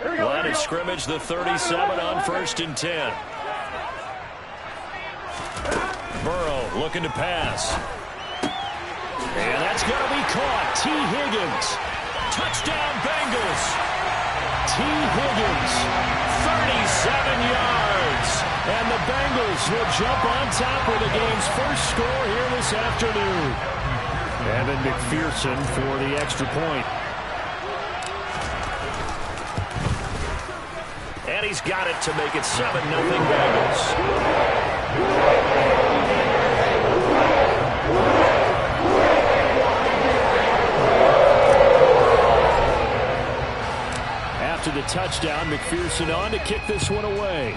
Line of scrimmage, the 37 on 1st and 10. Burrow looking to pass. And that's going to be caught. T. Higgins. Touchdown, Bengals. T. Higgins, 37 yards. And the Bengals will jump on top with the game's first score here this afternoon. Evan McPherson for the extra point. And he's got it to make it 7-0 Bengals. After the touchdown, McPherson on to kick this one away.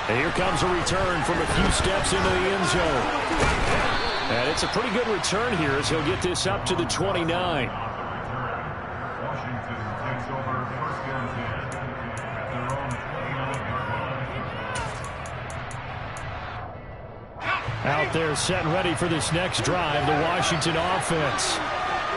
And here comes a return from a few steps into the end zone. And it's a pretty good return here as he'll get this up to the 29. Out there set and ready for this next drive, the Washington offense.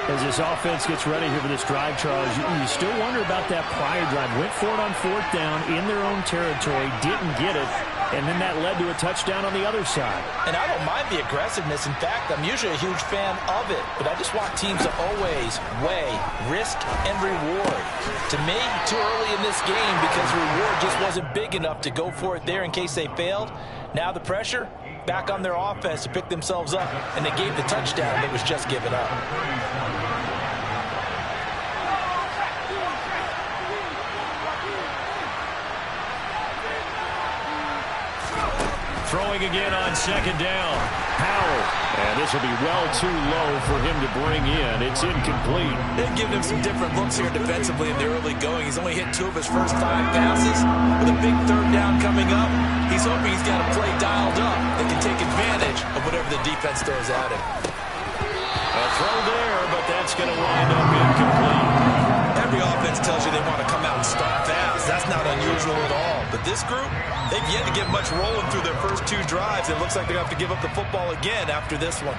As this offense gets ready here for this drive, Charles, you still wonder about that prior drive. Went for it on 4th down in their own territory, didn't get it, and then that led to a touchdown on the other side. And I don't mind the aggressiveness. In fact, I'm usually a huge fan of it, but I just want teams to always weigh risk and reward. To me, too early in this game because the reward just wasn't big enough to go for it there in case they failed. Now the pressure back on their offense to pick themselves up, and they gave the touchdown that was just given up. Throwing again on 2nd down. Howell. And this will be well too low for him to bring in. It's incomplete. They've given him some different looks here defensively in the early going. He's only hit 2 of his first 5 passes. With a big 3rd down coming up, he's hoping he's got a play dialed up that can take advantage of whatever the defense throws at him. A throw there, but that's going to wind up incomplete. Every offense tells you they want to come out and start fast. That's not unusual at all. But this group, they've yet to get much rolling through their first 2 drives. It looks like they're going to have to give up the football again after this one.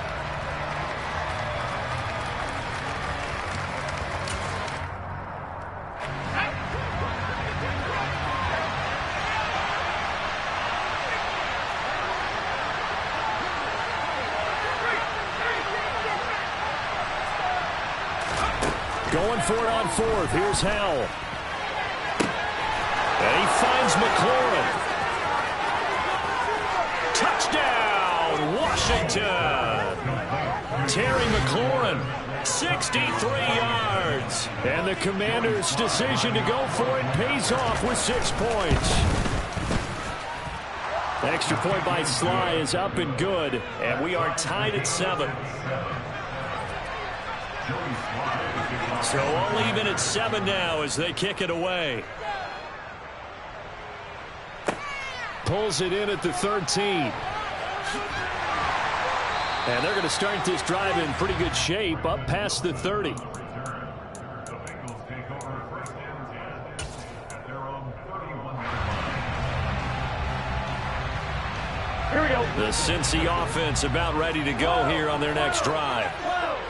Going for it on 4th. Here's Howell. And he finds McLaurin. Touchdown, Washington. Terry McLaurin, 63 yards. And the Commanders' decision to go for it pays off with 6 points. The extra point by Sly is up and good, and we are tied at 7. So all even at 7 now as they kick it away. Pulls it in at the 13. And they're going to start this drive in pretty good shape up past the 30. Here we go. The Cincy offense about ready to go here on their next drive.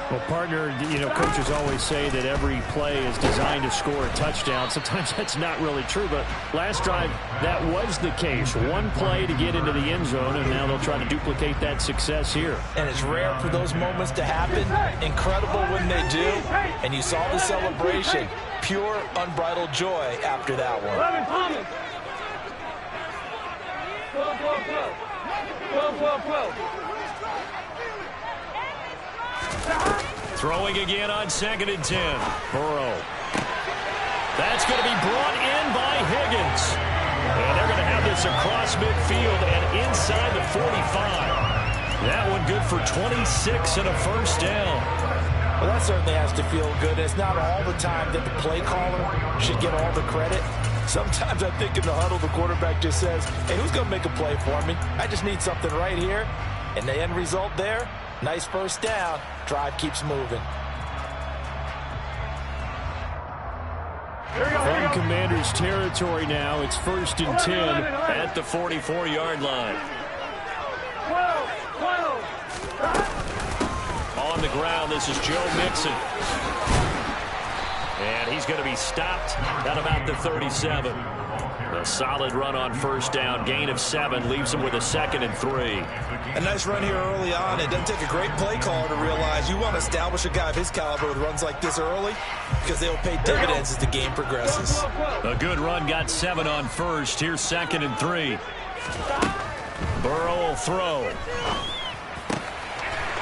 Well, partner, coaches always say that every play is designed to score a touchdown. Sometimes that's not really true, but last drive, that was the case. One play to get into the end zone, and now they'll try to duplicate that success here. And it's rare for those moments to happen. Incredible when they do. And you saw the celebration. Pure, unbridled joy after that one. Throwing again on 2nd and 10. Burrow. That's going to be brought in by Higgins. And they're going to have this across midfield and inside the 45. That one good for 26 and a first down. Well, that certainly has to feel good. It's not all the time that the play caller should get all the credit. Sometimes I think in the huddle, the quarterback just says, hey, who's going to make a play for me? I just need something right here. And the end result there, nice first down. Drive keeps moving. From Commanders territory now, it's 1st and 10 at the 44-yard line. On on the ground. This is Joe Mixon. And he's going to be stopped at about the 37. A solid run on first down. Gain of 7 leaves him with a 2nd and 3. A nice run here early on. It doesn't take a great play caller to realize you want to establish a guy of his caliber with runs like this early because they will pay dividends as the game progresses. A good run, got 7 on first. Here's 2nd and 3. Burrow will throw.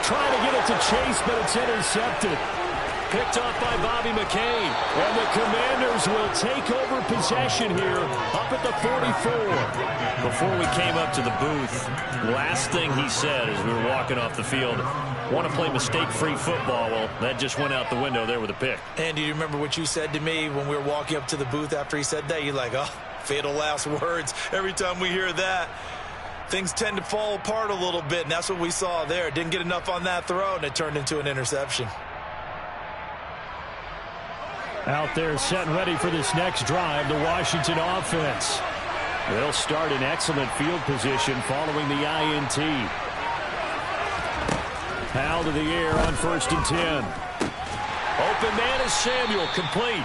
Trying to get it to Chase, but it's intercepted. Picked off by Bobby McCain. And the Commanders will take over possession here up at the 44. Before we came up to the booth, last thing he said as we were walking off the field, want to play mistake-free football. Well, that just went out the window there with a pick. And do you remember what you said to me when we were walking up to the booth after he said that? You're like, oh, fatal last words. Every time we hear that, things tend to fall apart a little bit, and that's what we saw there. Didn't get enough on that throw, and it turned into an interception. Out there set and ready for this next drive, the Washington offense. They'll start in excellent field position following the INT. Powell to the air on 1st and 10. Open man is Samuel, complete.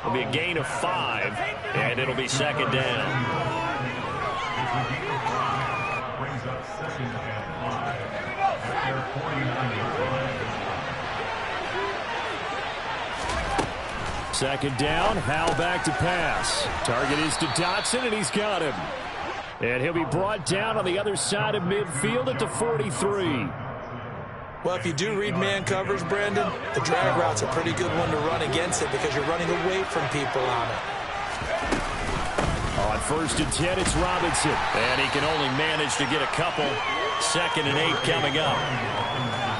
It'll be a gain of 5, and it'll be 2nd down. Second down, Howell back to pass. Target is to Dotson, and he's got him. And he'll be brought down on the other side of midfield at the 43. Well, if you do read man coverage, Brandon, the drag route's a pretty good one to run against it because you're running away from people on it. On 1st and 10, it's Robinson. And he can only manage to get a couple. 2nd and 8 coming up.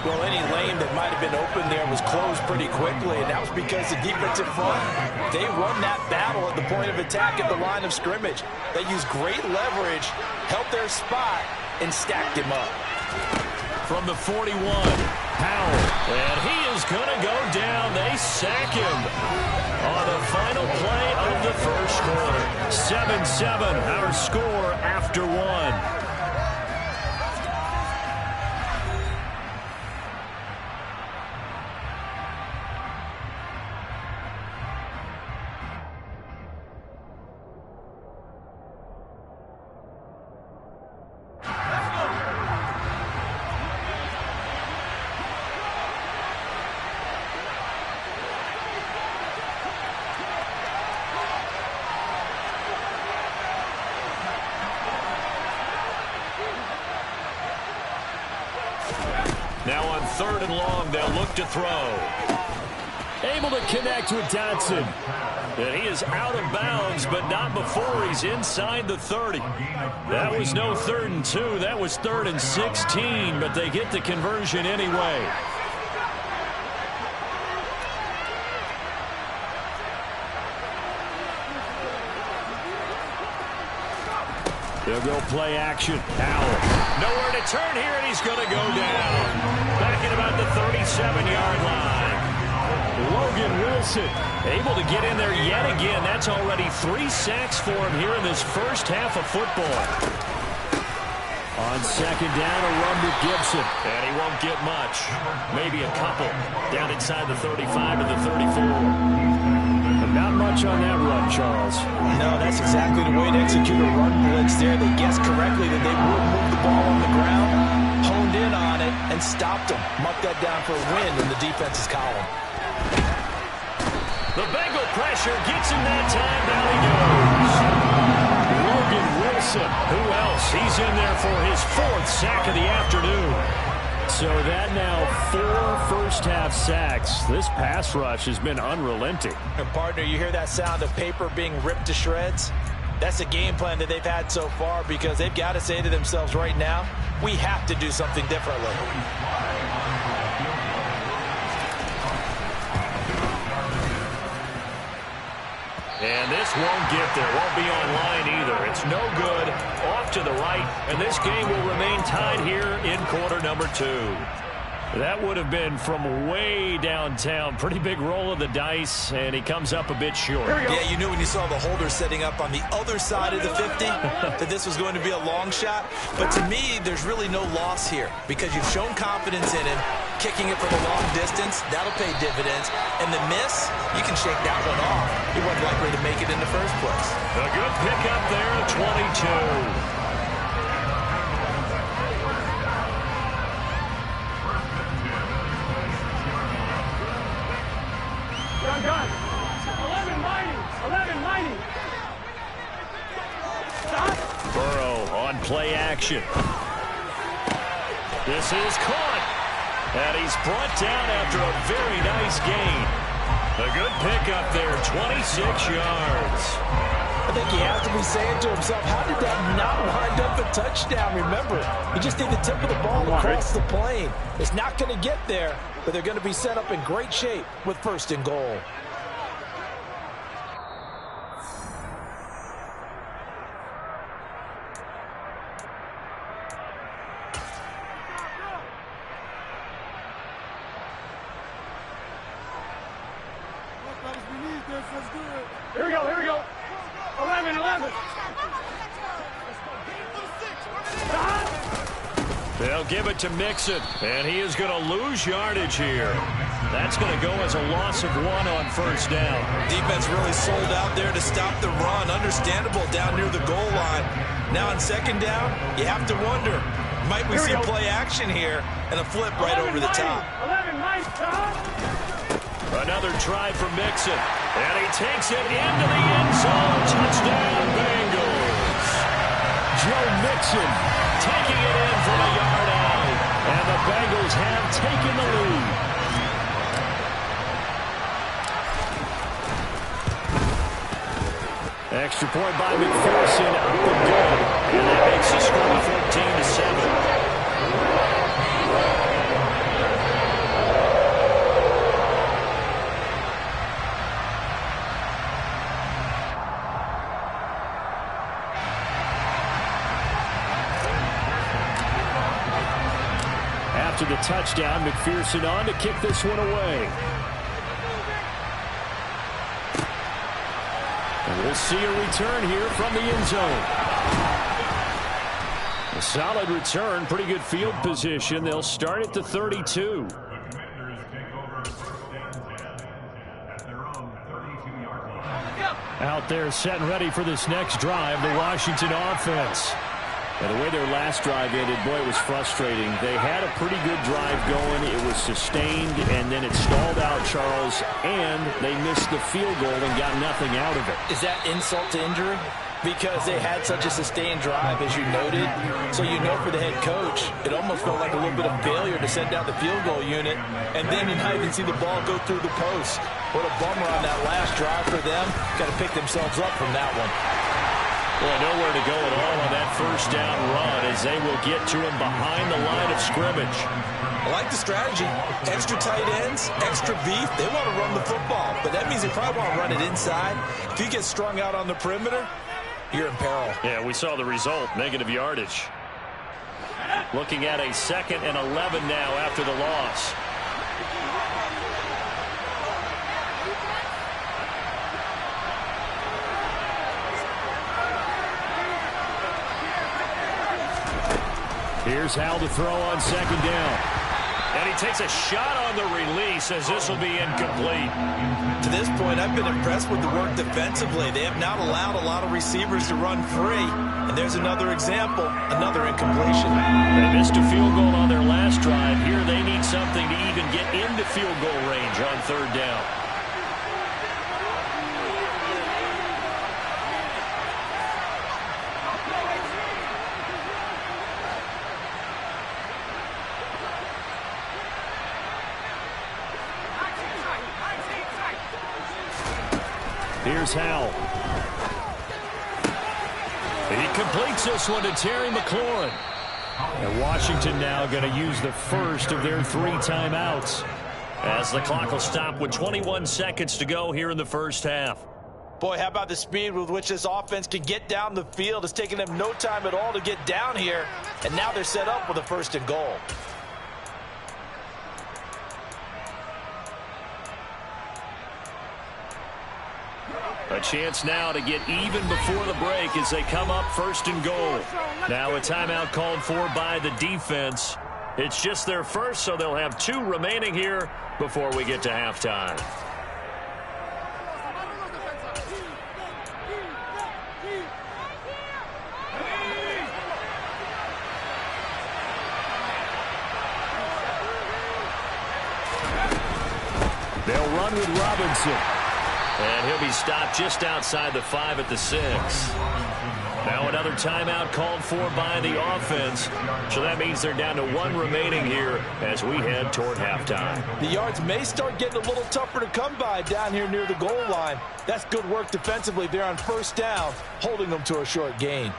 Well, any lane that might have been open there was closed pretty quickly, and that was because the defensive front, they won that battle at the point of attack at the line of scrimmage. They used great leverage, helped their spot, and stacked him up. From the 41, Powell, and he is going to go down. They sack him on the final play of the first quarter. 7-7, our score after 1. Now on 3rd and long, they'll look to throw. Able to connect with Dotson. And he is out of bounds, but not before he's inside the 30. That was no 3rd and 2. That was 3rd and 16, but they get the conversion anyway. They'll go play action. Howell. Nowhere to turn here, and he's going to go down. Back at about the 37-yard line. Logan Wilson able to get in there yet again. That's already 3 sacks for him here in this first half of football. On 2nd down, a run to Gibson. And he won't get much. Maybe a couple. Down inside the 35 to the 34. Not much on that run, Charles. No, that's exactly the way to execute a run blitz there. They guessed correctly that they would move the ball on the ground, honed in on it, and stopped them. Mucked that down for a win in the defense's column. The Bengal pressure gets him that time. Down he goes. Logan Wilson. Who else? He's in there for his 4th sack of the afternoon. So that now 4 first-half sacks. This pass rush has been unrelenting. And partner, you hear that sound of paper being ripped to shreds? That's the game plan that they've had so far because they've got to say to themselves right now, we have to do something differently. And this won't get there. Won't be online either. It's no good. Off to the right. And this game will remain tied here in quarter number 2. That would have been from way downtown. Pretty big roll of the dice, and he comes up a bit short. Yeah, you knew when you saw the holder setting up on the other side of the 50 that this was going to be a long shot. But to me, there's really no loss here because you've shown confidence in him. Kicking it for the long distance, that'll pay dividends. And the miss, you can shake that one off. He wasn't likely to make it in the first place. A good pickup there at 22. Done. 11 mighty. 11 mighty. Stop. Burrow on play action. This is caught. And he's brought down after a very nice gain. A good pickup there, 26 yards. I think he has to be saying to himself, how did that not wind up a touchdown? Remember, you just need the tip of the ball across the plane. It's not going to get there, but they're going to be set up in great shape with first and goal. Here we go. 11. Stop. They'll give it to Mixon, and he is going to lose yardage here. That's going to go as a loss of 1 on first down. Defense really sold out there to stop the run. Understandable down near the goal line. Now on second down, you have to wonder, might we see play action here and a flip right over the top. 11 mighty. Another try for Mixon, and he takes it into the end zone. Touchdown, Bengals. Joe Mixon taking it in from a yard out, and the Bengals have taken the lead. Extra point by McPherson, up and good, and that makes the score 14-7. After the touchdown, McPherson on to kick this one away. And we'll see a return here from the end zone. A solid return, pretty good field position. They'll start at the 32. Out there set and ready for this next drive, the Washington offense. And the way their last drive ended, boy, it was frustrating. They had a pretty good drive going. It was sustained, and then it stalled out, Charles, and they missed the field goal and got nothing out of it. Is that insult to injury? Because they had such a sustained drive, as you noted. So you know for the head coach, it almost felt like a little bit of failure to send down the field goal unit, and then you not even see the ball go through the post. What a bummer on that last drive for them. Got to pick themselves up from that one. Well, nowhere to go at all on that first down run as they will get to him behind the line of scrimmage. I like the strategy. Extra tight ends, extra beef. They want to run the football, but that means they probably want to run it inside. If you get strung out on the perimeter, you're in peril. Yeah, we saw the result, negative yardage. Looking at a 2nd and 11 now after the loss. Here's Hal to throw on 2nd down. And he takes a shot on the release as this will be incomplete. To this point, I've been impressed with the work defensively. They have not allowed a lot of receivers to run free. And there's another example, another incompletion. They missed a field goal on their last drive. Here they need something to even get into field goal range on 3rd down. Here's Hal. He completes this one to Terry McLaurin. And Washington now going to use the first of their 3 timeouts as the clock will stop with 21 seconds to go here in the first half. Boy, how about the speed with which this offense can get down the field? It's taken them no time at all to get down here, and now they're set up with a 1st and goal. A chance now to get even before the break as they come up 1st and goal. Now a timeout called for by the defense. It's just their first, so they'll have 2 remaining here before we get to halftime. They'll run with Robinson. And he'll be stopped just outside the 5 at the 6. Now another timeout called for by the offense. So that means they're down to 1 remaining here as we head toward halftime. The yards may start getting a little tougher to come by down here near the goal line. That's good work defensively. They're on first down, holding them to a short gain.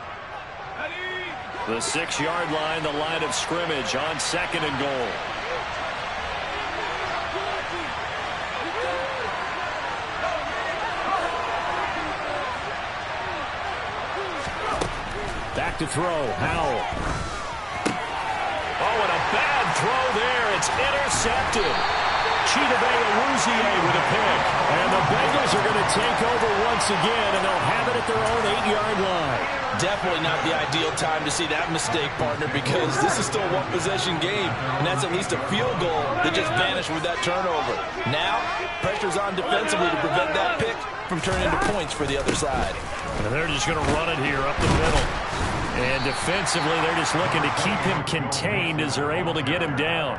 The 6-yard line, the line of scrimmage on 2nd and goal. Back to throw, Howell. Oh, and a bad throw there. It's intercepted. Chidobe with a pick. And the Bengals are going to take over once again, and they'll have it at their own 8-yard line. Definitely not the ideal time to see that mistake, partner, because this is still a 1-possession game, and that's at least a field goal that just vanished with that turnover. Now, pressure's on defensively to prevent that pick from turning into points for the other side. And they're just going to run it here up the middle. And defensively, they're just looking to keep him contained as they're able to get him down.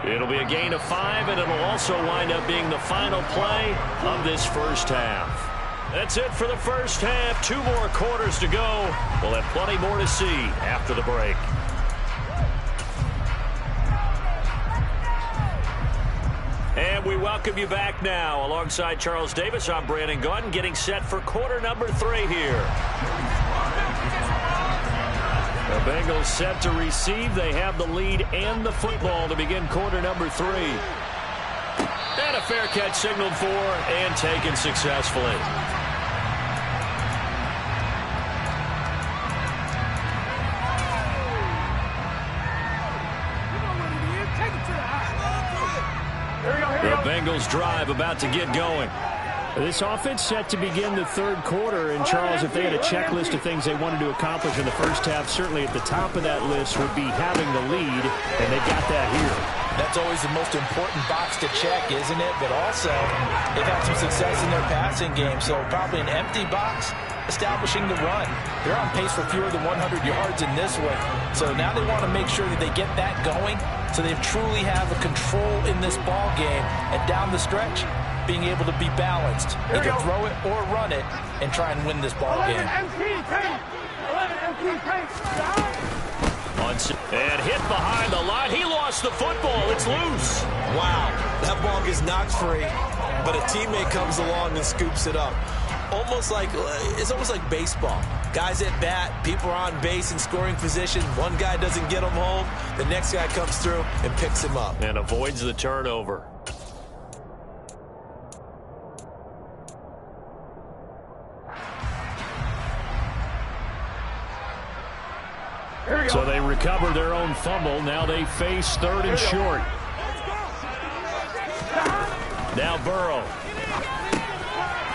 It'll be a gain of 5, and it'll also wind up being the final play of this first half. That's it for the first half. 2 more quarters to go. We'll have plenty more to see after the break. And we welcome you back now. Alongside Charles Davis, I'm Brandon Gunn, getting set for quarter number 3 here. The Bengals set to receive. They have the lead and the football to begin quarter number 3. And a fair catch signaled for and taken successfully. The Bengals drive about to get going. This offense set to begin the 3rd quarter. And, Charles, if they had a checklist of things they wanted to accomplish in the first half, certainly at the top of that list would be having the lead, and they got that here. That's always the most important box to check, isn't it? But also, they've had some success in their passing game, so probably an empty box establishing the run. They're on pace for fewer than 100 yards in this one. So now they want to make sure that they get that going so they truly have a control in this ball game. And down the stretch, being able to be balanced, either throw it or run it, and try and win this ball game. 11 MP, And hit behind the line. He lost the football. It's loose. Wow, that ball gets knocked free, but a teammate comes along and scoops it up. It's almost like baseball. Guys at bat, people are on base in scoring position. One guy doesn't get him home. The next guy comes through and picks him up. And avoids the turnover. So they recover their own fumble. Now they face 3rd and short. Now Burrow.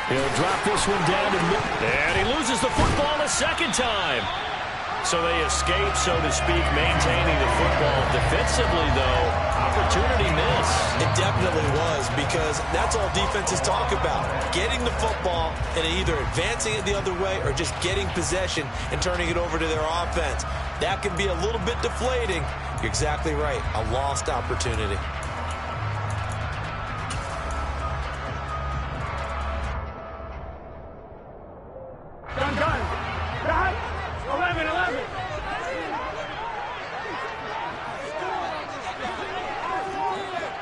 He'll drop this one down to mid. And he loses the football a second time. So they escape, so to speak, maintaining the football. Defensively, though, opportunity miss. It definitely was, because that's all defenses talk about. Getting the football and either advancing it the other way or just getting possession and turning it over to their offense. That can be a little bit deflating. You're exactly right. A lost opportunity. Done. 11.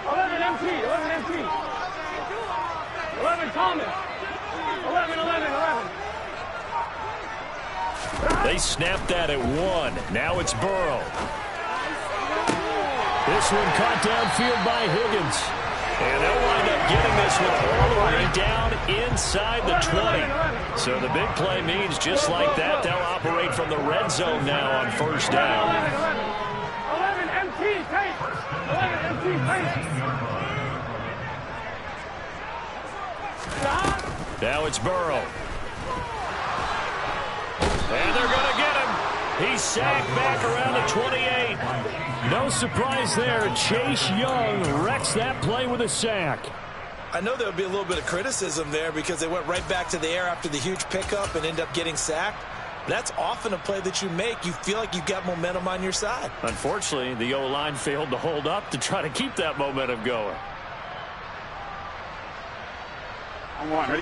11 MT. 11 Thomas. 11. They snapped that at 1. Now it's Burrow. This one caught downfield by Higgins. And they'll wind up getting this one all the way down inside the 20. So the big play means just like that, they'll operate from the red zone now on first down. 11 MT, take. 11 MT, take. Now it's Burrow. And they're going to get him. He's sacked back around the 28. No surprise there. Chase Young wrecks that play with a sack. I know there would be a little bit of criticism there because they went right back to the air after the huge pickup and end up getting sacked. That's often a play that you make. You feel like you've got momentum on your side. Unfortunately, the O-line failed to hold up to try to keep that momentum going.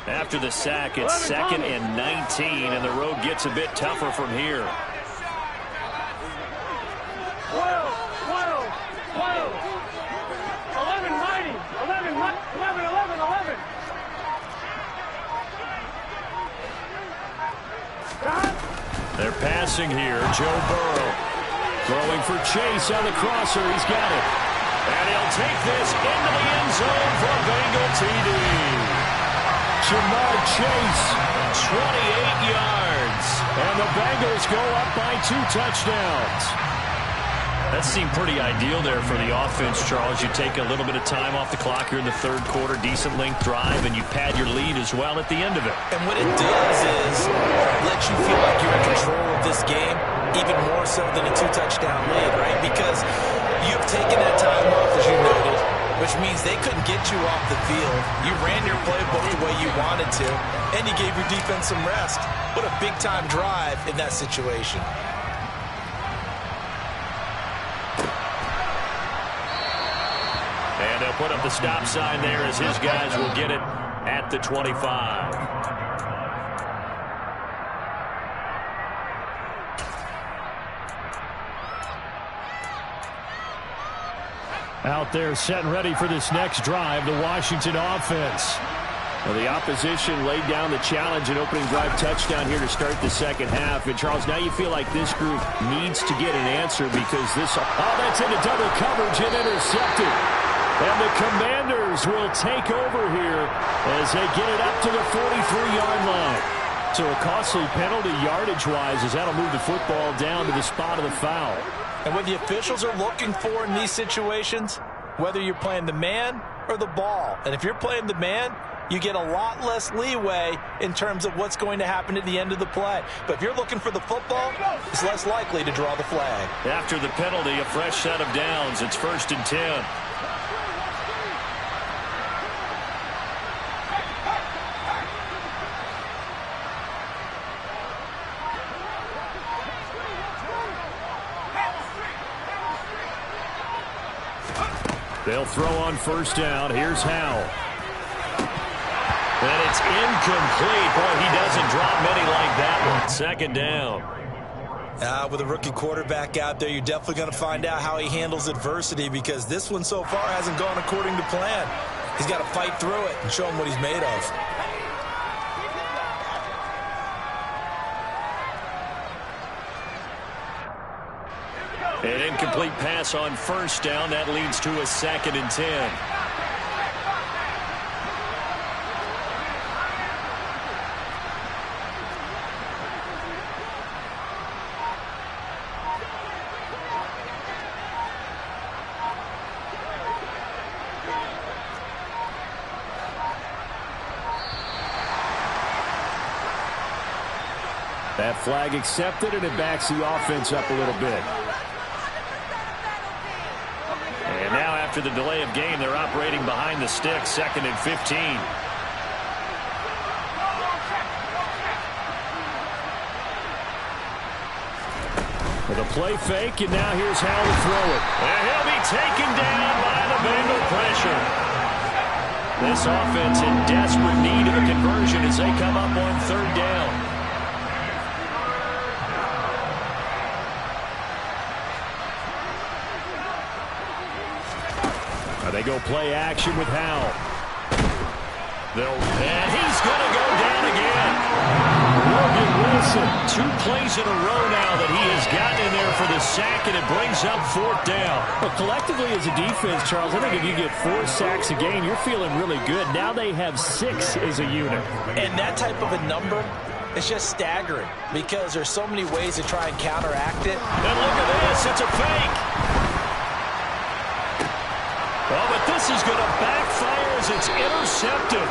After the sack, it's 2nd and 19, and the road gets a bit tougher from here. 12, 11, mighty, 11, 11. They're passing here. Joe Burrow throwing for Chase on the crosser. He's got it. And he'll take this into the end zone for a Bengal TD. Jamar Chase, 28 yards. And the Bengals go up by 2 touchdowns. That seemed pretty ideal there for the offense, Charles. You take a little bit of time off the clock here in the third quarter, decent length drive, and you pad your lead as well at the end of it. And what it does is let you feel like you're in control of this game, even more so than a 2-touchdown lead, right? Because you've taken that time off, as you noted, which means they couldn't get you off the field. You ran your playbook the way you wanted to, and you gave your defense some rest. What a big-time drive in that situation. And they'll put up the stop sign there as his guys will get it at the 25. Out there set and ready for this next drive, the Washington offense. Well, the opposition laid down the challenge and opening drive touchdown here to start the second half. And, Charles, now you feel like this group needs to get an answer because this... Oh, that's into double coverage and intercepted. And the Commanders will take over here as they get it up to the 43-yard line. So a costly penalty yardage-wise as that'll move the football down to the spot of the foul. And what the officials are looking for in these situations, whether you're playing the man or the ball. And if you're playing the man, you get a lot less leeway in terms of what's going to happen at the end of the play. But if you're looking for the football, it's less likely to draw the flag. After the penalty, a fresh set of downs. It's 1st and 10. They'll throw on 1st down. Here's Howell. And it's incomplete. Boy, he doesn't drop many like that one. 2nd down. With a rookie quarterback out there, you're definitely going to find out how he handles adversity because this one so far hasn't gone according to plan. He's got to fight through it and show him what he's made of. An incomplete pass on 1st down. That leads to a 2nd and 10. That flag accepted, and it backs the offense up a little bit. And now after the delay of game, they're operating behind the sticks, 2nd and 15. With a play fake, and now here's how to throw it. And he'll be taken down by the Bengal pressure. This offense in desperate need of a conversion as they come up on 3rd down. They go play action with Howell. And he's going to go down again. Logan Wilson, 2 plays in a row now that he has gotten in there for the sack, and it brings up 4th down. But collectively as a defense, Charles, I think if you get 4 sacks a game, you're feeling really good. Now they have 6 as a unit. And that type of a number is just staggering because there's so many ways to try and counteract it. And look at this. It's a fake. Oh, but this is going to backfire as it's intercepted.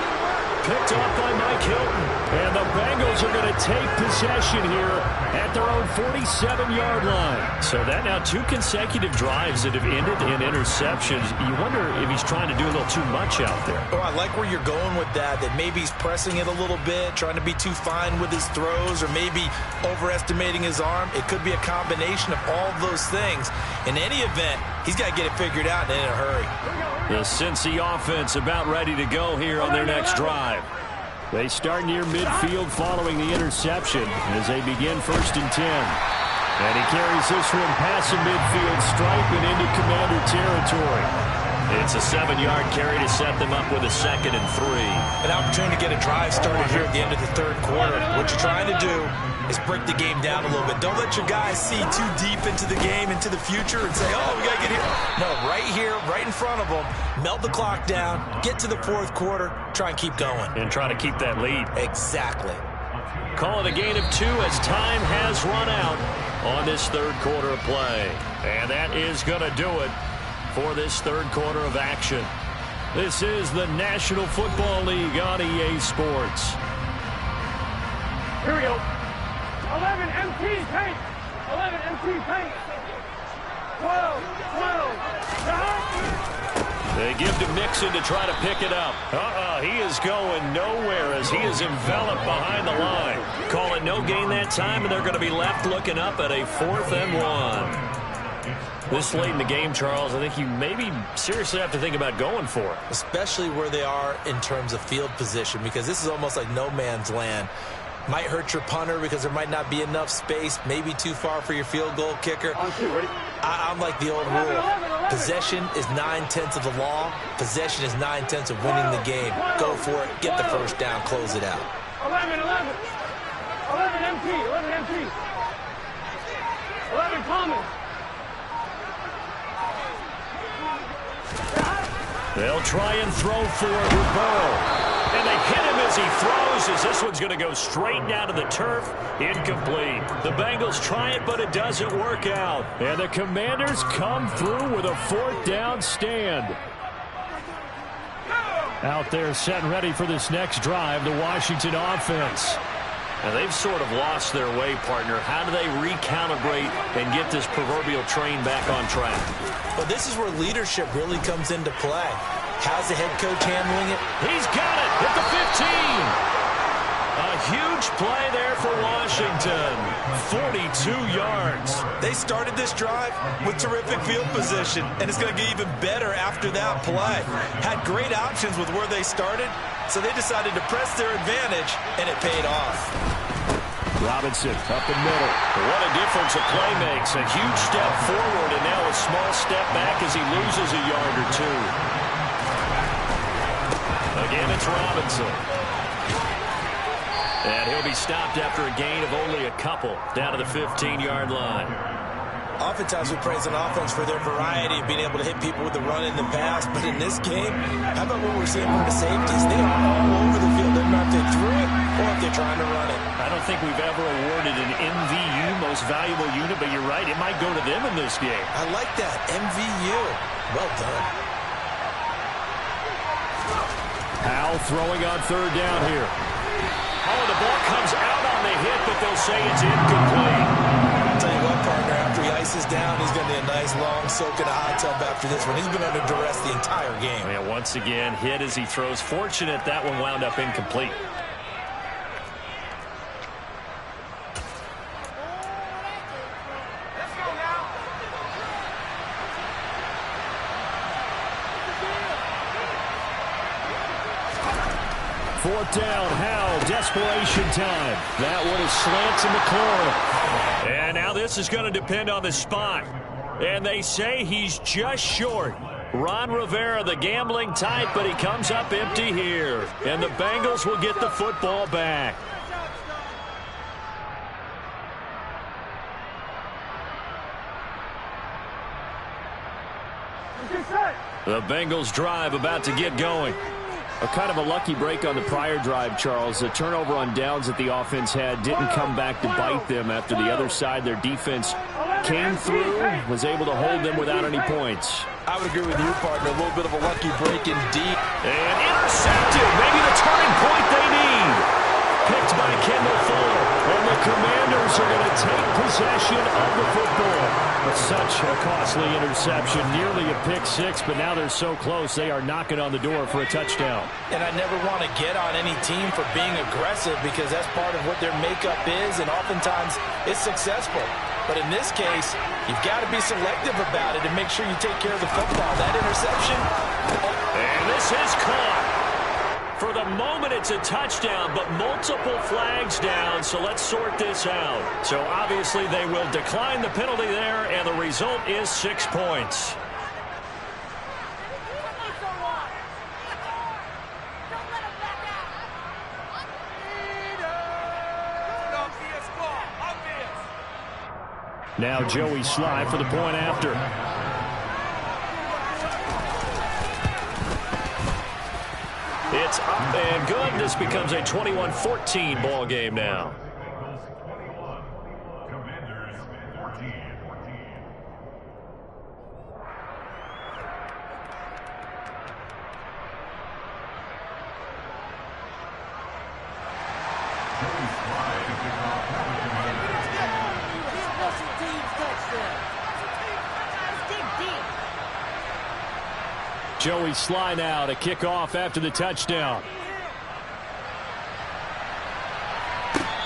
picked off by Mike Hilton. And the Bengals are going to take possession here at their own 47-yard line. So that now 2 consecutive drives that have ended in interceptions. You wonder if he's trying to do a little too much out there. Oh, I like where you're going with that maybe he's pressing it a little bit, trying to be too fine with his throws, or maybe overestimating his arm. It could be a combination of all of those things. In any event, he's got to get it figured out and in a hurry. The Cincy offense about ready to go here on their next drive. They start near midfield following the interception as they begin 1st and 10. And he carries this one past the midfield stripe and into Commander territory. It's a 7-yard carry to set them up with a 2nd and 3. An opportunity to get a drive started here at the end of the 3rd quarter. What you're trying to do is break the game down a little bit. Don't let your guys see too deep into the game, into the future, and say, oh, we got to get here. No, right here, right in front of them, melt the clock down, get to the 4th quarter, try and keep going. And try to keep that lead. Exactly. Call it a gain of 2 as time has run out on this 3rd quarter of play. And that is going to do it for this 3rd quarter of action. This is the National Football League on EA Sports. Here we go. 11 MT paint. 11 MT paint. 12. They give to Mixon to try to pick it up. He is going nowhere as he is enveloped behind the line. Call it no gain that time, and they're going to be left looking up at a 4th and 1. This late in the game, Charles, I think you maybe seriously have to think about going for it. Especially where they are in terms of field position, because this is almost like no man's land. Might hurt your punter because there might not be enough space, maybe too far for your field goal kicker. I'm like the old rule. Possession is 9/10 of the law. Possession is 9/10 of winning the game. Go for it. Get the 1st down. Close it out. 11 MT. 11 common. They'll try and throw for it with Burrow. And they hit him as he throws, as this one's going to go straight down to the turf. Incomplete. The Bengals try it, but it doesn't work out. And the Commanders come through with a 4th down stand. Out there set and ready for this next drive, the Washington offense. Now, they've sort of lost their way, partner. How do they recalibrate and get this proverbial train back on track? Well, this is where leadership really comes into play. How's the head coach handling it? He's got it at the 15. A huge play there for Washington. 42 yards. They started this drive with terrific field position, and it's going to get even better after that play. Had great options with where they started, so they decided to press their advantage, and it paid off. Robinson up the middle. What a difference a play makes. A huge step forward, and now a small step back as he loses a yard or 2. Again, it's Robinson. And he'll be stopped after a gain of only a couple down to the 15-yard line. Oftentimes we praise an offense for their variety of being able to hit people with the run and the pass, but in this game, how about what we're seeing from the safeties? They are all over the field. Doesn't matter if they threw it or if they're trying to run it. I don't think we've ever awarded an MVU, most valuable unit, but you're right, it might go to them in this game. I like that, MVU. Well done. Powell throwing on 3rd down here. Oh, the ball comes out on the hit, but they'll say it's incomplete. I'll tell you what, partner, after he ices down, he's going to be a nice long soak in a hot tub after this one. He's been under duress the entire game. Yeah, once again, hit as he throws. Fortunate that one wound up incomplete. Fourth down, Howell, desperation time. That one is slants in the corner. And now this is going to depend on the spot. And they say he's just short. Ron Rivera, the gambling type, but he comes up empty here. And the Bengals will get the football back. The Bengals drive about to get going. A kind of a lucky break on the prior drive, Charles. The turnover on downs that the offense had didn't come back to bite them after the other side. Their defense came through, was able to hold them without any points. I would agree with you, partner. A little bit of a lucky break indeed. And intercepted. Maybe the turning point they need. Picked by Kendall Fuller. And the Commanders are going to take possession of the football. But such a costly interception. Nearly a pick six, but now they're so close they are knocking on the door for a touchdown. And I never want to get on any team for being aggressive because that's part of what their makeup is, and oftentimes it's successful. But in this case, you've got to be selective about it and make sure you take care of the football. That interception. And this is caught. For the moment, it's a touchdown, but multiple flags down, so let's sort this out. So obviously they will decline the penalty there, and the result is 6 points. Now Joey Sly for the point after. It's up and good. This becomes a 21-14 ball game now. Joey Sly now to kick off after the touchdown.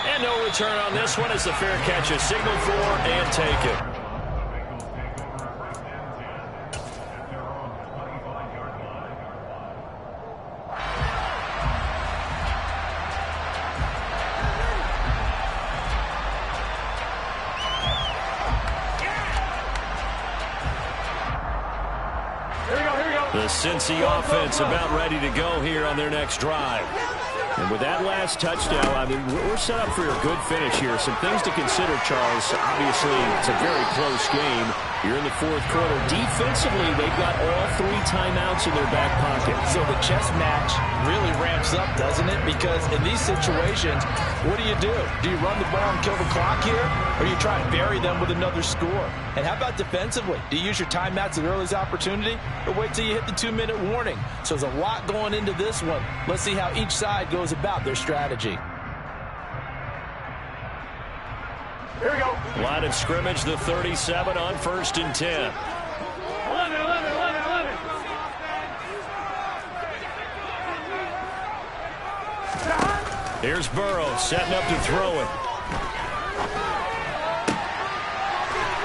And no return on this one as the fair catch is signaled for and taken. The Cincy offense about ready to go here on their next drive. And with that last touchdown, I mean, we're set up for a good finish here. Some things to consider, Charles. Obviously, it's a very close game. You're in the fourth quarter. Defensively, they've got all 3 timeouts in their back pocket. So the chess match really ramps up, doesn't it? Because in these situations, what do? Do you run the ball and kill the clock here? Or you try and bury them with another score? And how about defensively? Do you use your timeouts at earliest opportunity? Or wait till you hit the 2-minute warning? So there's a lot going into this one. Let's see how each side goes about their strategy. Here we go. Line of scrimmage, the 37 on 1st and 10. 11, 11, 11, 11. Here's Burrow setting up to throw it.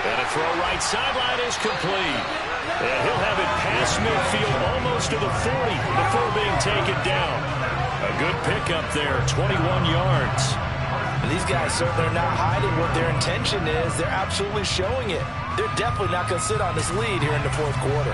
And a throw right sideline is complete. And he'll have it past midfield almost to the 40 before being taken down. A good pickup there, 21 yards. And these guys certainly are not hiding what their intention is. They're absolutely showing it. They're definitely not going to sit on this lead here in the fourth quarter.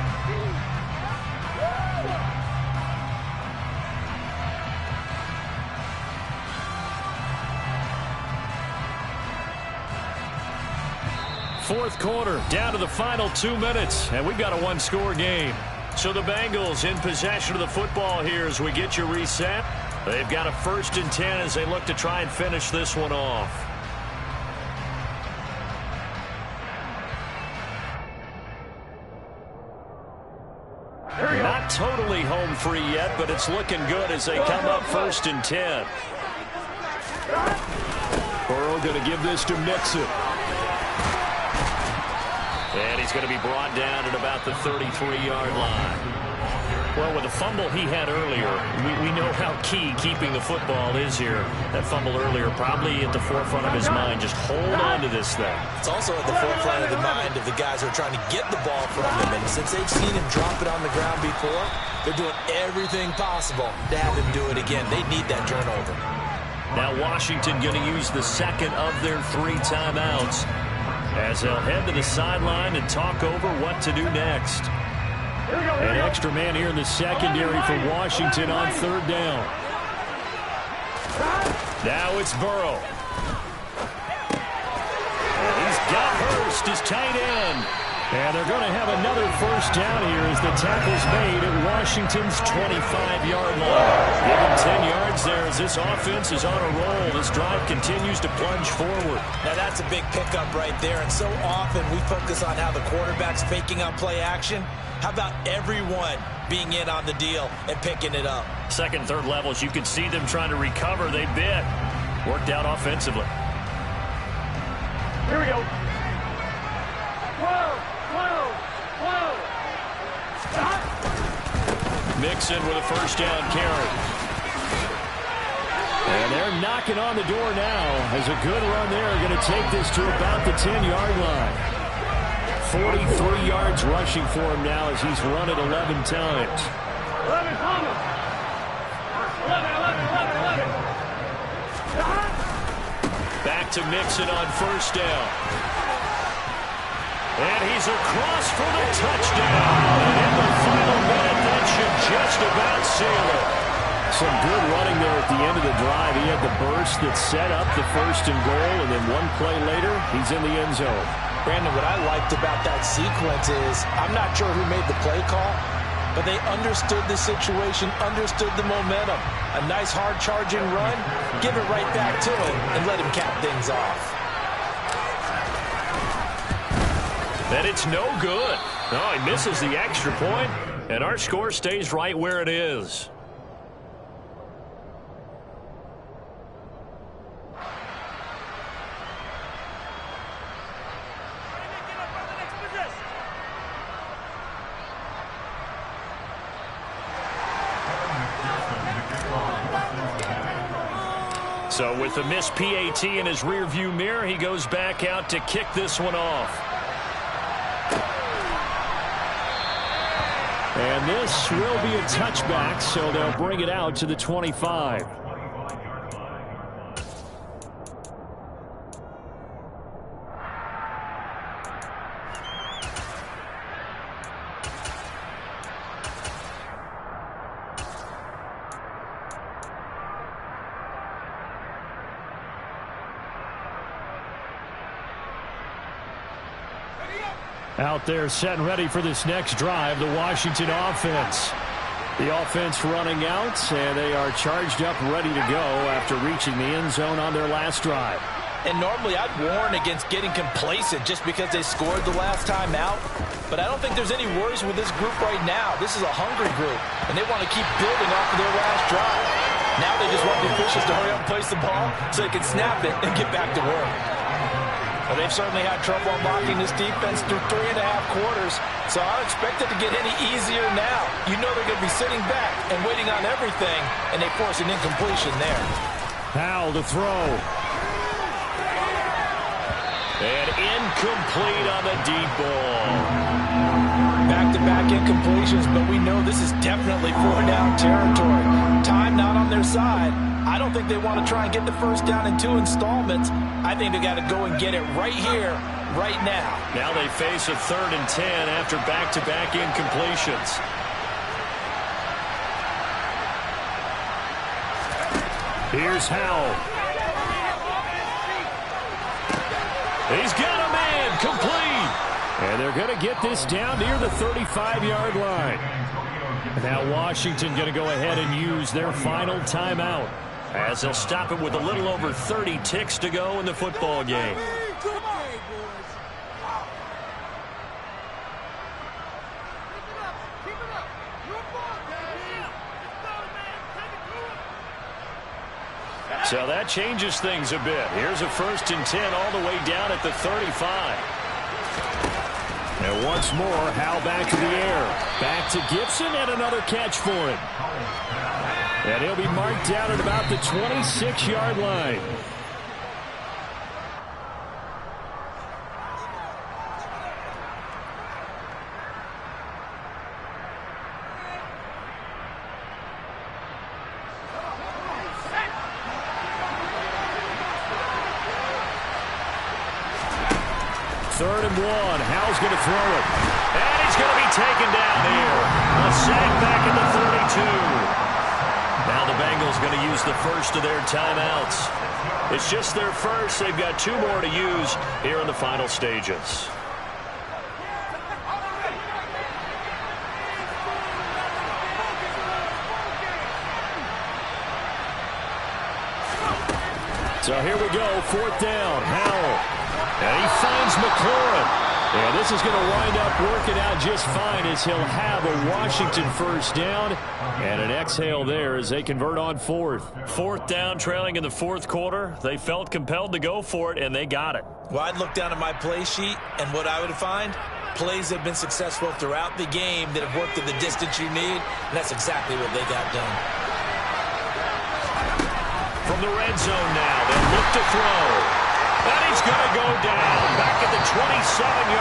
Fourth quarter, down to the final 2 minutes, and we've got a 1-score game. So the Bengals in possession of the football here as we get you reset. They've got a 1st and 10 as they look to try and finish this one off. Not totally home free yet, but it's looking good as they come up 1st and 10. Burrow going to give this to Mixon. And he's going to be brought down at about the 33-yard line. Well, with the fumble he had earlier, we know how key keeping the football is here. That fumble earlier probably at the forefront of his mind. Just hold on to this thing. It's also at the forefront of the mind of the guys who are trying to get the ball from him. And since they've seen him drop it on the ground before, they're doing everything possible to have him do it again. They need that turnover. Now Washington going to use the second of their 3 timeouts as they'll head to the sideline and talk over what to do next. An extra man here in the secondary for Washington on 3rd down. Now it's Burrow. And he's got Hurst, his tight end. And they're going to have another first down here as the tackle's made at Washington's 25-yard line. Give them 10 yards there as this offense is on a roll. This drive continues to plunge forward. Now that's a big pickup right there, and so often we focus on how the quarterback's faking out play action. How about everyone being in on the deal and picking it up? Second, third levels, you can see them trying to recover. They bit. Worked out offensively. Here we go. 12. Stop. Mixon with a first down carry. And they're knocking on the door now as a good run there. Going to take this to about the 10-yard line. 43 yards rushing for him now as he's run it 11 times. 11, Thomas. 11. Stop. Back to Mixon on first down. And he's across for the touchdown. And in the final minute, that should just about seal it. Some good running there at the end of the drive. He had the burst that set up the first and goal, and then one play later, he's in the end zone. Brandon, what I liked about that sequence is I'm not sure who made the play call, but they understood the situation, understood the momentum. A nice hard-charging run, give it right back to him, and let him cap things off. And it's no good. No, he misses the extra point, and our score stays right where it is. So with the missed PAT in his rearview mirror, he goes back out to kick this one off. And this will be a touchback, so they'll bring it out to the 25. Out there set and ready for this next drive, the Washington offense. The offense running out, and they are charged up, ready to go after reaching the end zone on their last drive. And normally I'd warn against getting complacent just because they scored the last time out. But I don't think there's any worries with this group right now. This is a hungry group, and they want to keep building off of their last drive. Now they just want the officials to hurry up and place the ball so they can snap it and get back to work. Well, they've certainly had trouble unlocking this defense through 3.5 quarters, so I don't expect it to get any easier now. You know they're going to be sitting back and waiting on everything, and they force an incompletion there. Powell to throw. And incomplete on the deep ball. Back-to-back incompletions, but we know this is definitely 4-down territory. Time not on their side. I don't think they want to try and get the first down in 2 installments. I think they got to go and get it right here, right now. Now they face a 3rd and 10 after back-to-back incompletions. Here's Howell. He's got a man, complete. And they're going to get this down near the 35-yard line. Now Washington going to go ahead and use their final timeout, as they'll stop it with a little over 30 ticks to go in the football game. So that changes things a bit. Here's a 1st and 10 all the way down at the 35. And once more, Howell back to the air. Back to Gibson, and another catch for him. And he'll be marked down at about the 26-yard line. Third and 1. Howell's going to throw it. And he's going to be taken down here. A sack back at the 32. Now the Bengals going to use the first of their timeouts. It's just their first. They've got 2 more to use here in the final stages. So here we go, 4th down. Howell. And he finds McLaurin. And this is going to wind up working out just fine as he'll have a Washington first down and an exhale there as they convert on 4th. 4th down, trailing in the 4th quarter. They felt compelled to go for it, and they got it. Well, I'd look down at my play sheet, and what I would find, plays have been successful throughout the game that have worked at the distance you need, and that's exactly what they got done. From the red zone now, they'll look to throw. And he's going to go down back at the 27-yard